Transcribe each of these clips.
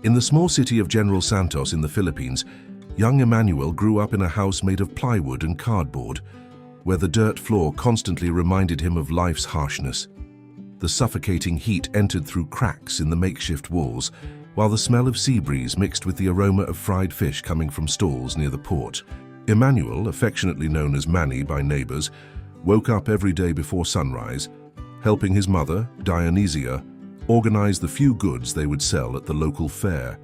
In the small city of General Santos in the Philippines, young Emmanuel grew up in a house made of plywood and cardboard, where the dirt floor constantly reminded him of life's harshness. The suffocating heat entered through cracks in the makeshift walls, while the smell of sea breeze mixed with the aroma of fried fish coming from stalls near the port. Emmanuel, affectionately known as Manny by neighbors, woke up every day before sunrise, helping his mother, Dionysia, organize the few goods they would sell at the local fair.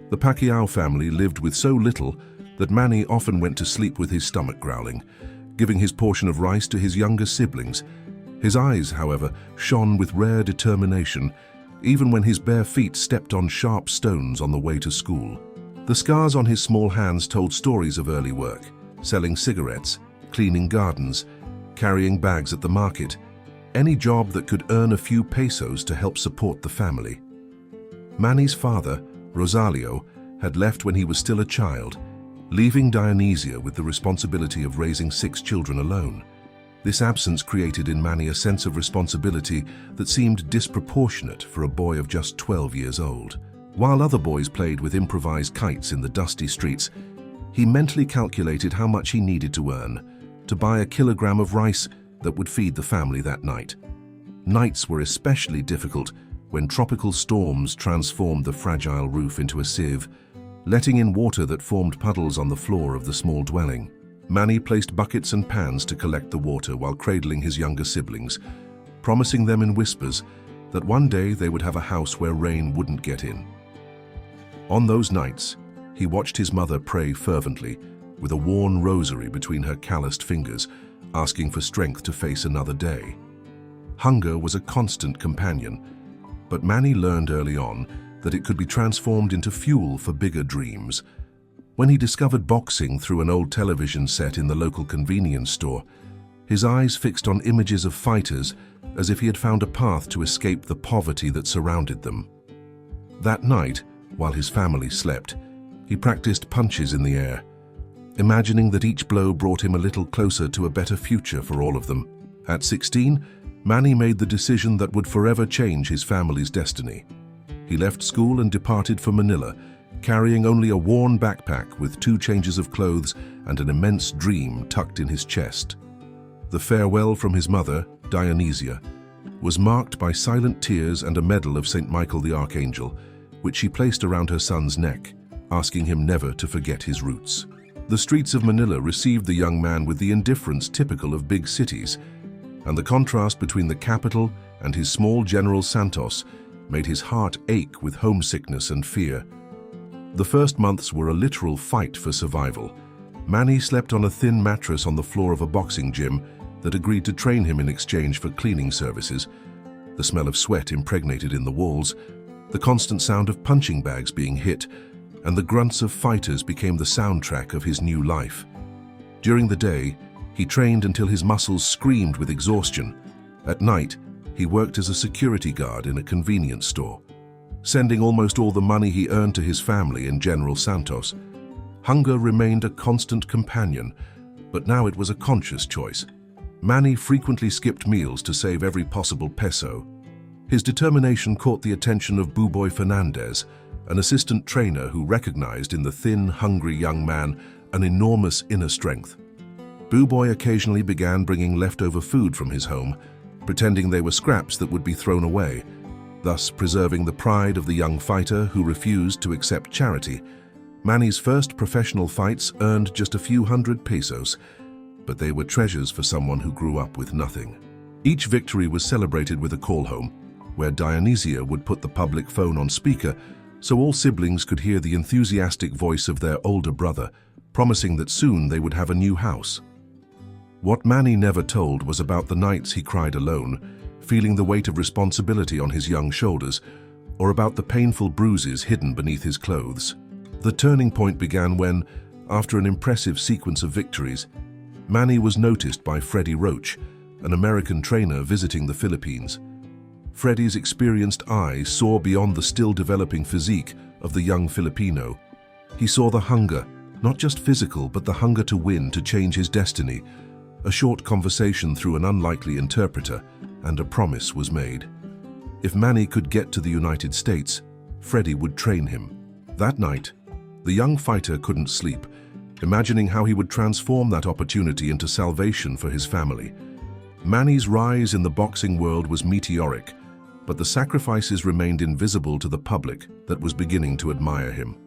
The Pacquiao family lived with so little that Manny often went to sleep with his stomach growling, giving his portion of rice to his younger siblings. His eyes, however, shone with rare determination, even when his bare feet stepped on sharp stones on the way to school. The scars on his small hands told stories of early work, selling cigarettes, cleaning gardens, carrying bags at the market, any job that could earn a few pesos to help support the family. Manny's father, Rosalio, had left when he was still a child, leaving Dionysia with the responsibility of raising 6 children alone. This absence created in Manny a sense of responsibility that seemed disproportionate for a boy of just 12 years old. While other boys played with improvised kites in the dusty streets, he mentally calculated how much he needed to earn to buy a kilogram of rice that would feed the family that night. Nights were especially difficult when tropical storms transformed the fragile roof into a sieve, letting in water that formed puddles on the floor of the small dwelling. Manny placed buckets and pans to collect the water while cradling his younger siblings, promising them in whispers that one day they would have a house where rain wouldn't get in. On those nights, he watched his mother pray fervently, with a worn rosary between her calloused fingers, asking for strength to face another day. Hunger was a constant companion, but Manny learned early on that it could be transformed into fuel for bigger dreams. When he discovered boxing through an old television set in the local convenience store, his eyes fixed on images of fighters as if he had found a path to escape the poverty that surrounded them. That night, while his family slept, he practiced punches in the air, imagining that each blow brought him a little closer to a better future for all of them. At 16, Manny made the decision that would forever change his family's destiny. He left school and departed for Manila, carrying only a worn backpack with 2 changes of clothes and an immense dream tucked in his chest. The farewell from his mother, Dionysia, was marked by silent tears and a medal of St. Michael the Archangel, which she placed around her son's neck, asking him never to forget his roots. The streets of Manila received the young man with the indifference typical of big cities, and the contrast between the capital and his small General Santos made his heart ache with homesickness and fear. The first months were a literal fight for survival. Manny slept on a thin mattress on the floor of a boxing gym that agreed to train him in exchange for cleaning services. The smell of sweat impregnated in the walls, the constant sound of punching bags being hit, and the grunts of fighters became the soundtrack of his new life. During the day, he trained until his muscles screamed with exhaustion. At night, he worked as a security guard in a convenience store, sending almost all the money he earned to his family in General Santos. Hunger remained a constant companion, but now it was a conscious choice. Manny frequently skipped meals to save every possible peso. His determination caught the attention of Buboy Fernandez, an assistant trainer who recognized in the thin, hungry young man an enormous inner strength. Buboy occasionally began bringing leftover food from his home, pretending they were scraps that would be thrown away, thus preserving the pride of the young fighter who refused to accept charity. Manny's first professional fights earned just a few hundred pesos, but they were treasures for someone who grew up with nothing. Each victory was celebrated with a call home, where Dionysia would put the public phone on speaker so all siblings could hear the enthusiastic voice of their older brother, promising that soon they would have a new house. What Manny never told was about the nights he cried alone, feeling the weight of responsibility on his young shoulders, or about the painful bruises hidden beneath his clothes. The turning point began when, after an impressive sequence of victories, Manny was noticed by Freddie Roach, an American trainer visiting the Philippines. Freddie's experienced eye saw beyond the still-developing physique of the young Filipino. He saw the hunger, not just physical, but the hunger to win, to change his destiny. A short conversation through an unlikely interpreter, and a promise was made. If Manny could get to the United States, Freddie would train him. That night, the young fighter couldn't sleep, imagining how he would transform that opportunity into salvation for his family. Manny's rise in the boxing world was meteoric, but the sacrifices remained invisible to the public that was beginning to admire him.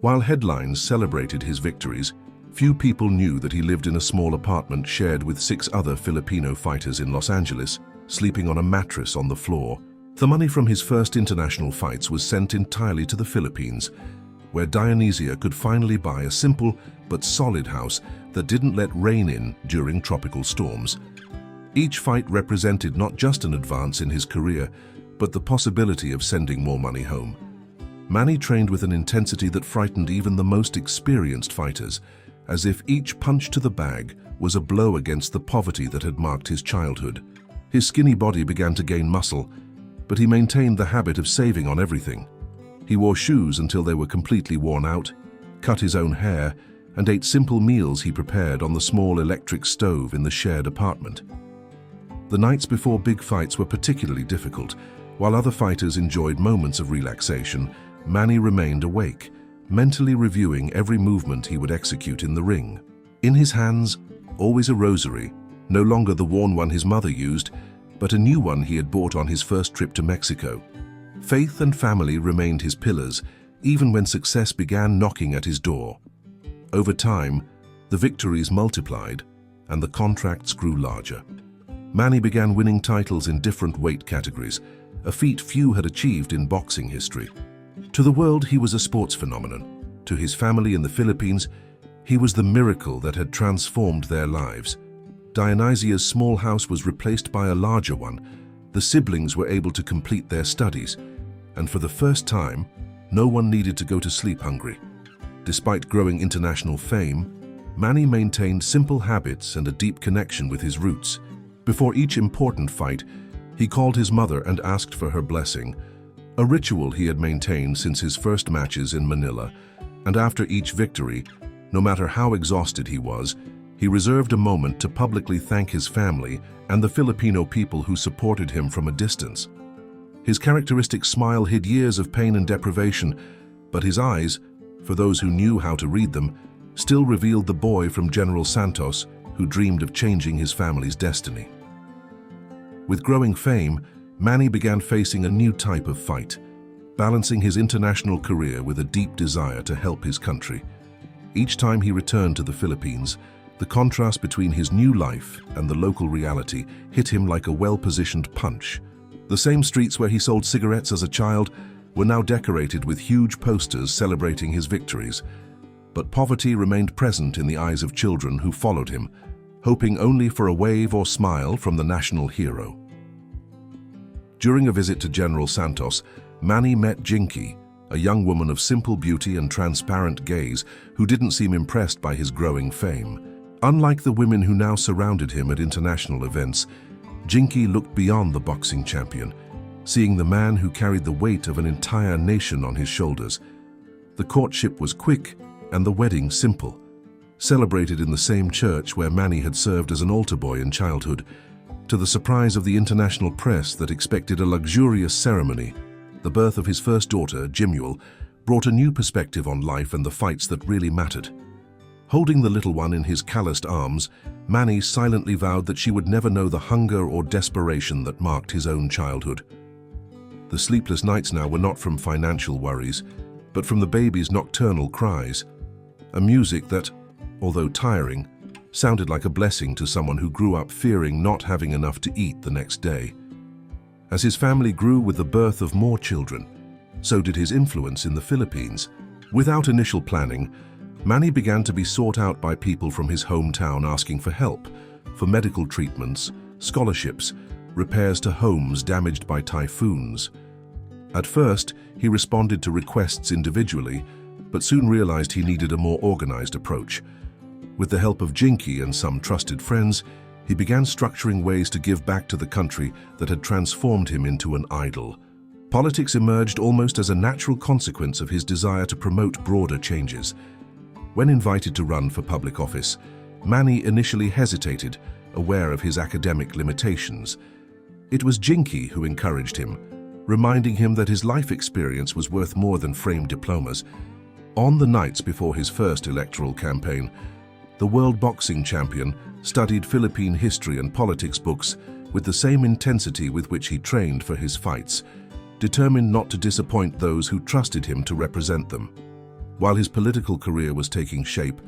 While headlines celebrated his victories, few people knew that he lived in a small apartment shared with 6 other Filipino fighters in Los Angeles, sleeping on a mattress on the floor. The money from his first international fights was sent entirely to the Philippines, where Dionysia could finally buy a simple but solid house that didn't let rain in during tropical storms. Each fight represented not just an advance in his career, but the possibility of sending more money home. Manny trained with an intensity that frightened even the most experienced fighters, as if each punch to the bag was a blow against the poverty that had marked his childhood. His skinny body began to gain muscle, but he maintained the habit of saving on everything. He wore shoes until they were completely worn out, cut his own hair, and ate simple meals he prepared on the small electric stove in the shared apartment. The nights before big fights were particularly difficult. While other fighters enjoyed moments of relaxation, Manny remained awake, mentally reviewing every movement he would execute in the ring. In his hands, always a rosary, no longer the worn one his mother used, but a new one he had bought on his first trip to Mexico. Faith and family remained his pillars, even when success began knocking at his door. Over time, the victories multiplied, and the contracts grew larger. Manny began winning titles in different weight categories, a feat few had achieved in boxing history. To the world, he was a sports phenomenon. To his family in the Philippines, he was the miracle that had transformed their lives. Dionysia's small house was replaced by a larger one. The siblings were able to complete their studies, and for the first time, no one needed to go to sleep hungry. Despite growing international fame, Manny maintained simple habits and a deep connection with his roots. Before each important fight, he called his mother and asked for her blessing, a ritual he had maintained since his first matches in Manila. And after each victory, no matter how exhausted he was, he reserved a moment to publicly thank his family and the Filipino people who supported him from a distance. His characteristic smile hid years of pain and deprivation, but his eyes, for those who knew how to read them, still revealed the boy from General Santos who dreamed of changing his family's destiny. With growing fame, Manny began facing a new type of fight, balancing his international career with a deep desire to help his country. Each time he returned to the Philippines, the contrast between his new life and the local reality hit him like a well-positioned punch. The same streets where he sold cigarettes as a child were now decorated with huge posters celebrating his victories. But poverty remained present in the eyes of children who followed him, hoping only for a wave or smile from the national hero. During a visit to General Santos, Manny met Jinky, a young woman of simple beauty and transparent gaze who didn't seem impressed by his growing fame. Unlike the women who now surrounded him at international events, Jinky looked beyond the boxing champion, seeing the man who carried the weight of an entire nation on his shoulders. The courtship was quick and the wedding simple, celebrated in the same church where Manny had served as an altar boy in childhood. To the surprise of the international press that expected a luxurious ceremony, the birth of his first daughter, Jimuel, brought a new perspective on life and the fights that really mattered. Holding the little one in his calloused arms, Manny silently vowed that she would never know the hunger or desperation that marked his own childhood. The sleepless nights now were not from financial worries, but from the baby's nocturnal cries, a music that, although tiring, sounded like a blessing to someone who grew up fearing not having enough to eat the next day. As his family grew with the birth of more children, so did his influence in the Philippines. Without initial planning, Manny began to be sought out by people from his hometown asking for help, for medical treatments, scholarships, repairs to homes damaged by typhoons. At first, he responded to requests individually, but soon realized he needed a more organized approach. With the help of Jinky and some trusted friends, he began structuring ways to give back to the country that had transformed him into an idol. Politics emerged almost as a natural consequence of his desire to promote broader changes. When invited to run for public office, Manny initially hesitated, aware of his academic limitations. It was Jinky who encouraged him, reminding him that his life experience was worth more than framed diplomas. On the nights before his first electoral campaign, the world boxing champion studied Philippine history and politics books with the same intensity with which he trained for his fights, determined not to disappoint those who trusted him to represent them. While his political career was taking shape,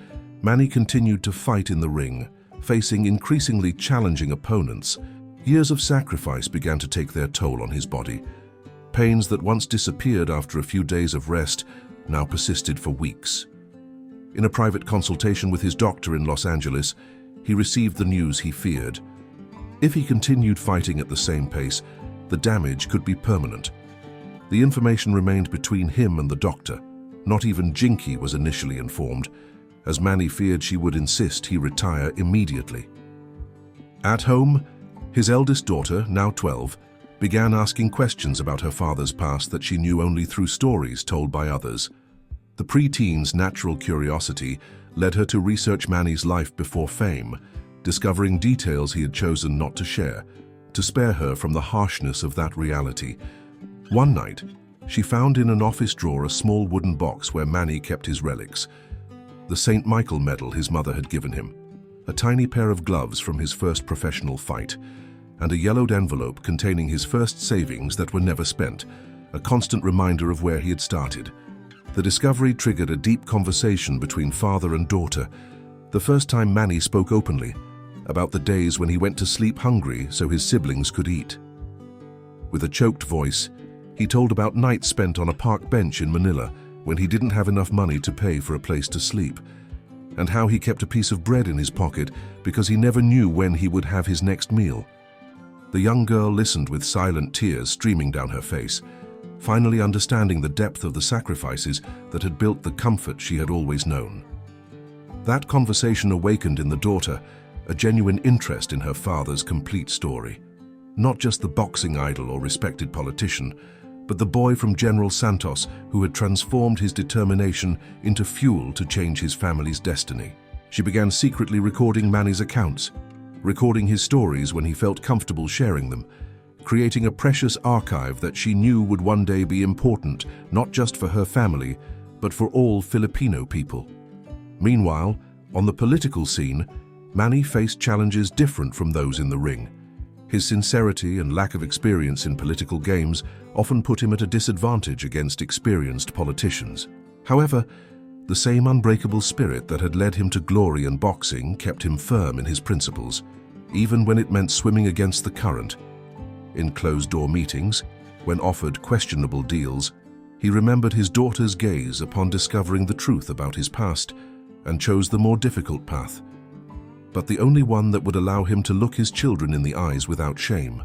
Manny continued to fight in the ring, facing increasingly challenging opponents. Years of sacrifice began to take their toll on his body. Pains that once disappeared after a few days of rest now persisted for weeks. In a private consultation with his doctor in Los Angeles, he received the news he feared. If he continued fighting at the same pace, the damage could be permanent. The information remained between him and the doctor. Not even Jinky was initially informed, as Manny feared she would insist he retire immediately. At home, his eldest daughter, now 12, began asking questions about her father's past that she knew only through stories told by others. The pre-teen's natural curiosity led her to research Manny's life before fame, discovering details he had chosen not to share, to spare her from the harshness of that reality. One night, she found in an office drawer a small wooden box where Manny kept his relics. The St. Michael medal his mother had given him, a tiny pair of gloves from his first professional fight, and a yellowed envelope containing his first savings that were never spent, a constant reminder of where he had started. The discovery triggered a deep conversation between father and daughter, the first time Manny spoke openly about the days when he went to sleep hungry so his siblings could eat. With a choked voice, he told about nights spent on a park bench in Manila when he didn't have enough money to pay for a place to sleep, and how he kept a piece of bread in his pocket because he never knew when he would have his next meal. The young girl listened with silent tears streaming down her face, finally understanding the depth of the sacrifices that had built the comfort she had always known. That conversation awakened in the daughter a genuine interest in her father's complete story. Not just the boxing idol or respected politician, but the boy from General Santos who had transformed his determination into fuel to change his family's destiny. She began secretly recording Manny's accounts, recording his stories when he felt comfortable sharing them, creating a precious archive that she knew would one day be important not just for her family, but for all Filipino people. Meanwhile, on the political scene, Manny faced challenges different from those in the ring. His sincerity and lack of experience in political games often put him at a disadvantage against experienced politicians. However, the same unbreakable spirit that had led him to glory in boxing kept him firm in his principles, even when it meant swimming against the current. In closed-door meetings, when offered questionable deals, he remembered his daughter's gaze upon discovering the truth about his past and chose the more difficult path, but the only one that would allow him to look his children in the eyes without shame.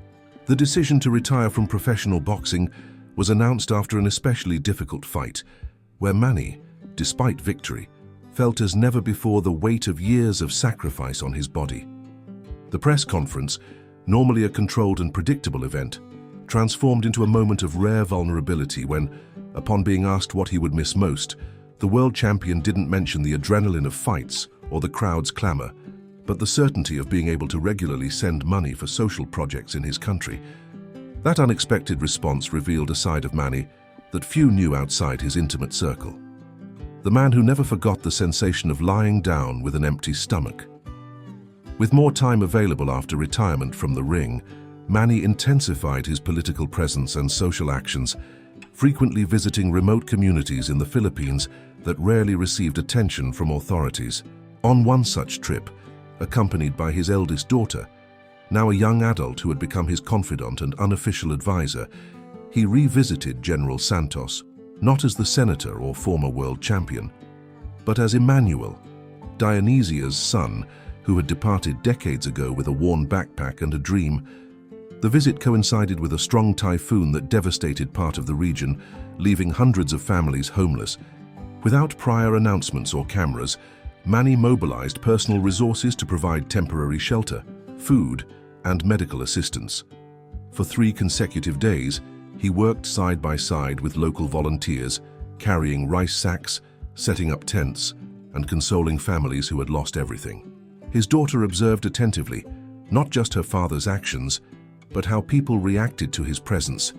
The decision to retire from professional boxing was announced after an especially difficult fight, where Manny, despite victory, felt as never before the weight of years of sacrifice on his body. The press conference, normally a controlled and predictable event, transformed into a moment of rare vulnerability when, upon being asked what he would miss most, the world champion didn't mention the adrenaline of fights or the crowd's clamor, but the certainty of being able to regularly send money for social projects in his country. That unexpected response revealed a side of Manny that few knew outside his intimate circle. The man who never forgot the sensation of lying down with an empty stomach. With more time available after retirement from the ring, Manny intensified his political presence and social actions, frequently visiting remote communities in the Philippines that rarely received attention from authorities. On one such trip, accompanied by his eldest daughter, now a young adult who had become his confidant and unofficial advisor, he revisited General Santos, not as the senator or former world champion, but as Emmanuel, Dionysia's son, who had departed decades ago with a worn backpack and a dream. The visit coincided with a strong typhoon that devastated part of the region, leaving hundreds of families homeless. Without prior announcements or cameras, Manny mobilized personal resources to provide temporary shelter, food, and medical assistance. For 3 consecutive days, he worked side by side with local volunteers, carrying rice sacks, setting up tents, and consoling families who had lost everything. His daughter observed attentively, not just her father's actions, but how people reacted to his presence,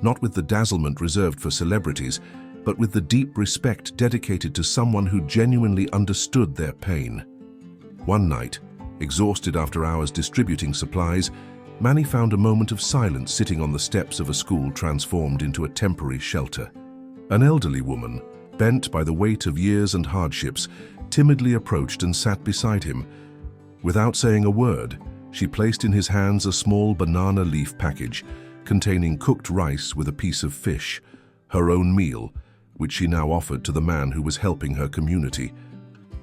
not with the dazzlement reserved for celebrities, but with the deep respect dedicated to someone who genuinely understood their pain. One night, exhausted after hours distributing supplies, Manny found a moment of silence sitting on the steps of a school transformed into a temporary shelter. An elderly woman, bent by the weight of years and hardships, timidly approached and sat beside him. Without saying a word, she placed in his hands a small banana leaf package containing cooked rice with a piece of fish, her own meal, which she now offered to the man who was helping her community.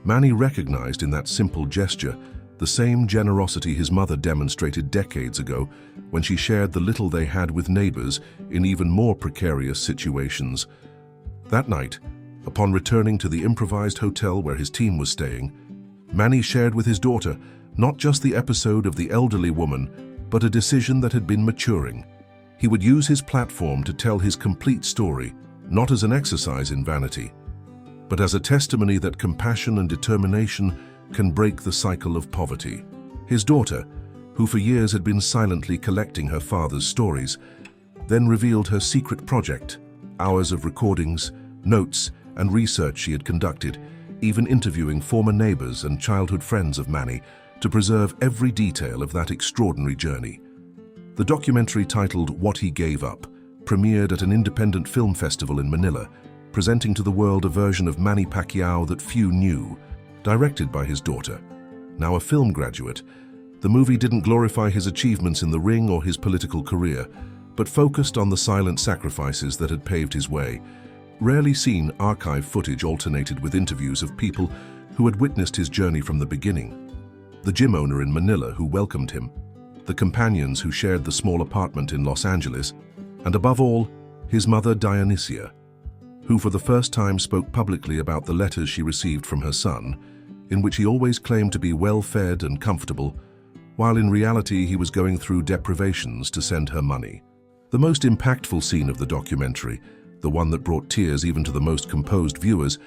Manny recognized in that simple gesture the same generosity his mother demonstrated decades ago when she shared the little they had with neighbors in even more precarious situations. That night, upon returning to the improvised hotel where his team was staying, Manny shared with his daughter not just the episode of the elderly woman, but a decision that had been maturing. He would use his platform to tell his complete story, not as an exercise in vanity, but as a testimony that compassion and determination can break the cycle of poverty. His daughter, who for years had been silently collecting her father's stories, then revealed her secret project, hours of recordings, notes, and research she had conducted, even interviewing former neighbors and childhood friends of Manny to preserve every detail of that extraordinary journey. The documentary, titled What He Gave Up, premiered at an independent film festival in Manila, presenting to the world a version of Manny Pacquiao that few knew. Directed by his daughter, now a film graduate, the movie didn't glorify his achievements in the ring or his political career, but focused on the silent sacrifices that had paved his way. Rarely seen archive footage alternated with interviews of people who had witnessed his journey from the beginning. The gym owner in Manila who welcomed him, the companions who shared the small apartment in Los Angeles, and above all, his mother Dionysia, who for the first time spoke publicly about the letters she received from her son, in which he always claimed to be well-fed and comfortable, while in reality he was going through deprivations to send her money. The most impactful scene of the documentary, the one that brought tears even to the most composed viewers,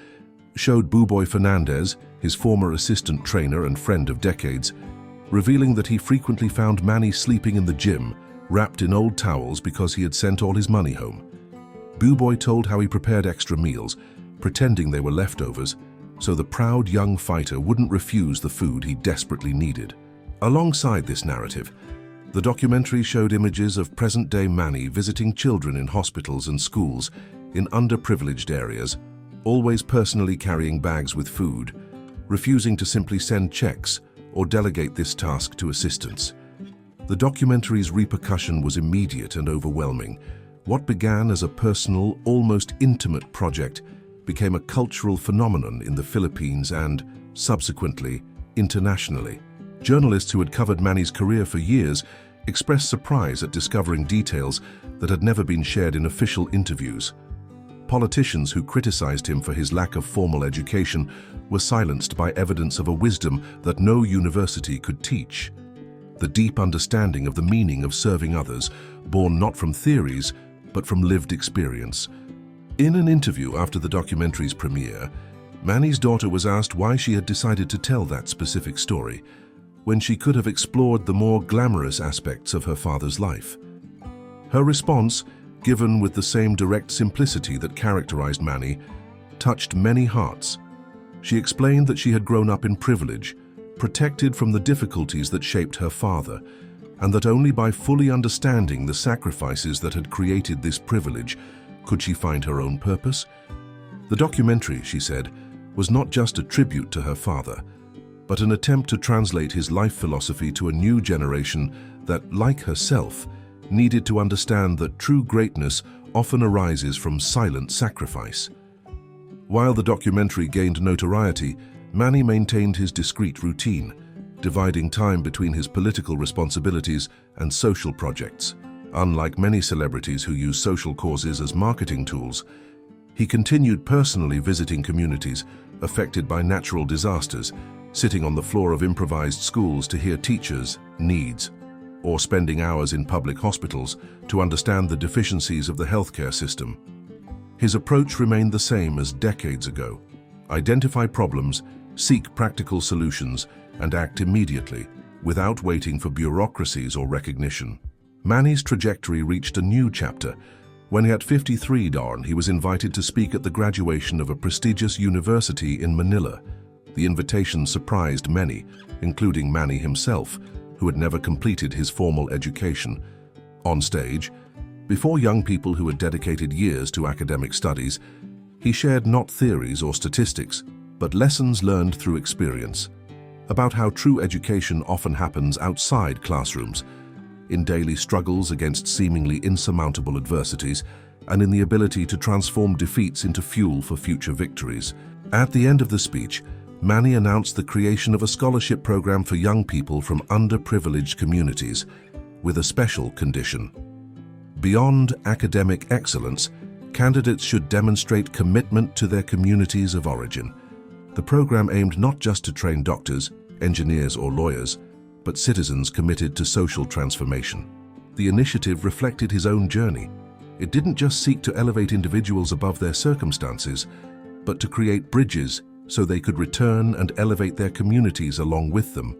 showed Buboy Fernandez, his former assistant trainer and friend of decades, revealing that he frequently found Manny sleeping in the gym, wrapped in old towels because he had sent all his money home. Buboy told how he prepared extra meals, pretending they were leftovers, so the proud young fighter wouldn't refuse the food he desperately needed. Alongside this narrative, the documentary showed images of present-day Manny visiting children in hospitals and schools in underprivileged areas, always personally carrying bags with food, refusing to simply send checks or delegate this task to assistants. The documentary's repercussion was immediate and overwhelming. What began as a personal, almost intimate project became a cultural phenomenon in the Philippines and, subsequently, internationally. Journalists who had covered Manny's career for years expressed surprise at discovering details that had never been shared in official interviews. Politicians who criticized him for his lack of formal education were silenced by evidence of a wisdom that no university could teach. The deep understanding of the meaning of serving others, born not from theories, but from lived experience. In an interview after the documentary's premiere, Manny's daughter was asked why she had decided to tell that specific story, when she could have explored the more glamorous aspects of her father's life. Her response, given with the same direct simplicity that characterized Manny, touched many hearts. She explained that she had grown up in privilege, protected from the difficulties that shaped her father, and that only by fully understanding the sacrifices that had created this privilege could she find her own purpose. The documentary, she said, was not just a tribute to her father, but an attempt to translate his life philosophy to a new generation that, like herself, needed to understand that true greatness often arises from silent sacrifice. While the documentary gained notoriety, Manny maintained his discreet routine, dividing time between his political responsibilities and social projects. Unlike many celebrities who use social causes as marketing tools, he continued personally visiting communities affected by natural disasters, sitting on the floor of improvised schools to hear teachers' needs, or spending hours in public hospitals to understand the deficiencies of the healthcare system. His approach remained the same as decades ago: identify problems, seek practical solutions, and act immediately, without waiting for bureaucracies or recognition. Manny's trajectory reached a new chapter When at 53, he was invited to speak at the graduation of a prestigious university in Manila. The invitation surprised many, including Manny himself, who had never completed his formal education. On stage, before young people who had dedicated years to academic studies, he shared not theories or statistics, but lessons learned through experience, about how true education often happens outside classrooms, in daily struggles against seemingly insurmountable adversities, and in the ability to transform defeats into fuel for future victories. At the end of the speech, Manny announced the creation of a scholarship program for young people from underprivileged communities, with a special condition. Beyond academic excellence, candidates should demonstrate commitment to their communities of origin. The program aimed not just to train doctors, engineers, or lawyers, but citizens committed to social transformation. The initiative reflected his own journey. It didn't just seek to elevate individuals above their circumstances, but to create bridges so they could return and elevate their communities along with them.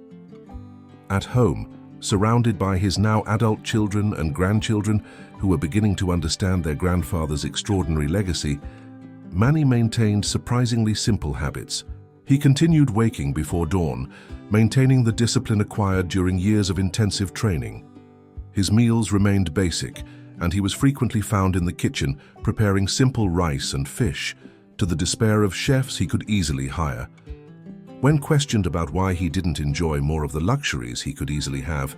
At home, surrounded by his now adult children and grandchildren who were beginning to understand their grandfather's extraordinary legacy, Manny maintained surprisingly simple habits. He continued waking before dawn, maintaining the discipline acquired during years of intensive training. His meals remained basic, and he was frequently found in the kitchen preparing simple rice and fish, to the despair of chefs he could easily hire. When questioned about why he didn't enjoy more of the luxuries he could easily have,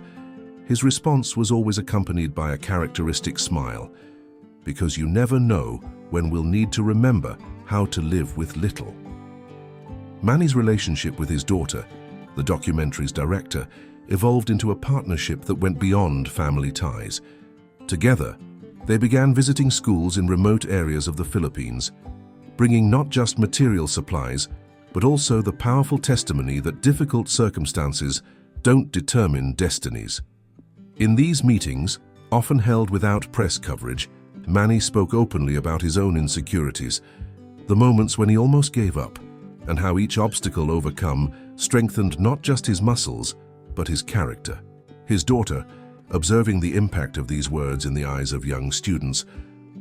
his response was always accompanied by a characteristic smile, because you never know when we'll need to remember how to live with little. Manny's relationship with his daughter, the documentary's director, evolved into a partnership that went beyond family ties. Together, they began visiting schools in remote areas of the Philippines, bringing not just material supplies, but also the powerful testimony that difficult circumstances don't determine destinies. In these meetings, often held without press coverage, Manny spoke openly about his own insecurities, the moments when he almost gave up, and how each obstacle overcome strengthened not just his muscles, but his character. His daughter, observing the impact of these words in the eyes of young students,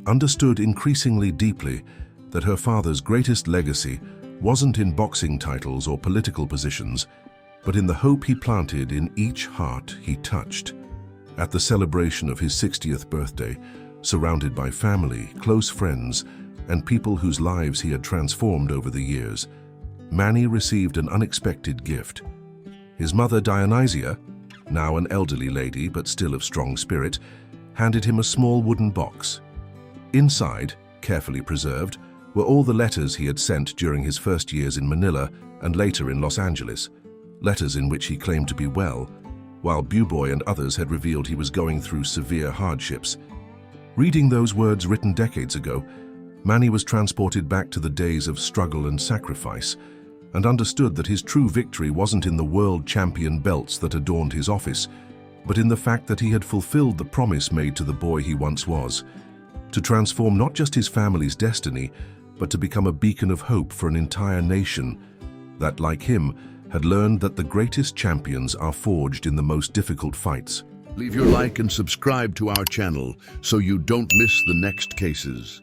understood increasingly deeply that her father's greatest legacy wasn't in boxing titles or political positions, but in the hope he planted in each heart he touched. At the celebration of his 60th birthday, surrounded by family, close friends, and people whose lives he had transformed over the years, Manny received an unexpected gift. His mother, Dionysia, now an elderly lady but still of strong spirit, handed him a small wooden box. Inside, carefully preserved, were all the letters he had sent during his first years in Manila and later in Los Angeles, letters in which he claimed to be well, while Buboy and others had revealed he was going through severe hardships. Reading those words written decades ago, Manny was transported back to the days of struggle and sacrifice, and understood that his true victory wasn't in the world champion belts that adorned his office, but in the fact that he had fulfilled the promise made to the boy he once was, to transform not just his family's destiny, but to become a beacon of hope for an entire nation that, like him, had learned that the greatest champions are forged in the most difficult fights. Leave your like and subscribe to our channel so you don't miss the next cases.